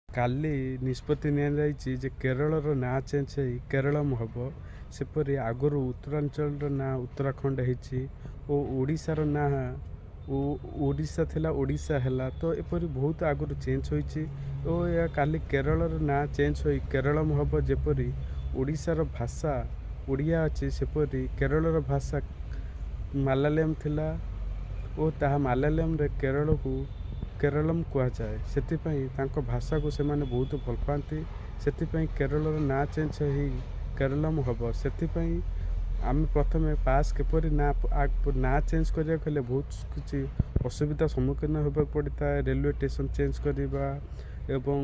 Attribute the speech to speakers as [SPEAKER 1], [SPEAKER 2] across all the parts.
[SPEAKER 1] କାଲି ନିଷ୍ପତ୍ତି ନିଆଯାଇଛି ଯେ କେରଳର ନାଁ ଚେଞ୍ଜ ହେଇ କେରଳମ୍ ହେବ। ସେପରି ଆଗରୁ ଉତ୍ତରାଞ୍ଚଳର ନାଁ ଉତ୍ତରାଖଣ୍ଡ ହେଇଛି ଓ ଓଡ଼ିଶାର ନାଁ ଓଡ଼ିଶା ଥିଲା ଓଡ଼ିଶା ହେଲା। ତ ଏପରି ବହୁତ ଆଗରୁ ଚେଞ୍ଜ ହୋଇଛି ଓ ଏହା କାଲି କେରଳର ନାଁ ଚେଞ୍ଜ ହୋଇ କେରଳମ୍ ହେବ। ଯେପରି ଓଡ଼ିଶାର ଭାଷା ଓଡ଼ିଆ ଅଛି ସେପରି କେରଳର ଭାଷା ମାଲାୟାଲମ ଥିଲା ଓ ତାହା ମାଲାୟାଲମରେ କେରଳକୁ କେରଳମ୍ କୁହାଯାଏ। ସେଥିପାଇଁ ତାଙ୍କ ଭାଷାକୁ ସେମାନେ ବହୁତ ଭଲ ପାଆନ୍ତି। ସେଥିପାଇଁ କେରଳର ନାଁ ଚେଞ୍ଜ ହେଇ କେରଳମ୍ ହେବ। ସେଥିପାଇଁ ଆମେ ପ୍ରଥମେ ପାସ୍ କିପରି ନାଁ ଚେଞ୍ଜ କରିବାକୁ ହେଲେ ବହୁତ କିଛି ଅସୁବିଧା ସମ୍ମୁଖୀନ ହେବାକୁ ପଡ଼ିଥାଏ। ରେଲୱେ ଷ୍ଟେସନ୍ ଚେଞ୍ଜ କରିବା ଏବଂ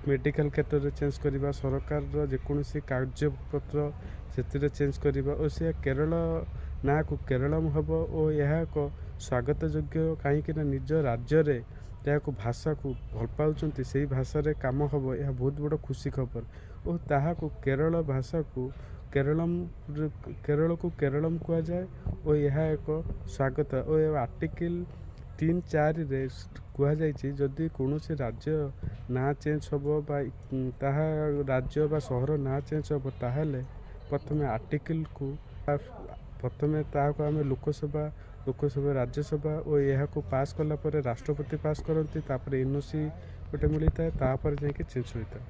[SPEAKER 1] ମେଡ଼ିକାଲ କ୍ଷେତ୍ରରେ ଚେଞ୍ଜ କରିବା, ସରକାରର ଯେକୌଣସି କାର୍ଯ୍ୟପତ୍ର ସେଥିରେ ଚେଞ୍ଜ କରିବା ଓ ସେ କେରଳ ନାଁକୁ କେରଳମ୍ ହେବ ଓ ଏହା ଏକ ସ୍ୱାଗତ ଯୋଗ୍ୟ। କାହିଁକିନା ନିଜ ରାଜ୍ୟରେ ଯାହାକୁ ଭାଷାକୁ ଭଲ ପାଉଛନ୍ତି ସେଇ ଭାଷାରେ କାମ ହେବ, ଏହା ବହୁତ ବଡ଼ ଖୁସି ଖବର। ଓ ତାହାକୁ କେରଳ ଭାଷାକୁ କେରଳକୁ କେରଳମ୍ କୁହାଯାଏ ଓ ଏହା ଏକ ସ୍ୱାଗତ। ଓ ଆର୍ଟିକିଲ୍ 3(4)ରେ କୁହାଯାଇଛି ଯଦି କୌଣସି ରାଜ୍ୟ ନାଁ ଚେଞ୍ଜ ହେବ ବା ତାହା ରାଜ୍ୟ ବା ସହର ନାଁ ଚେଞ୍ଜ ହେବ ତାହେଲେ ପ୍ରଥମେ ତାହାକୁ ଆମେ ଲୋକସଭା ରାଜ୍ୟସଭା ଓ ଏହାକୁ ପାସ୍ କଲା ପରେ ରାଷ୍ଟ୍ରପତି ପାସ୍ କରନ୍ତି। ତାପରେ NOC ଗୋଟେ ମିଳିଥାଏ, ତାପରେ ଯାଇକି ଚେଞ୍ଜ ହୋଇଥାଏ।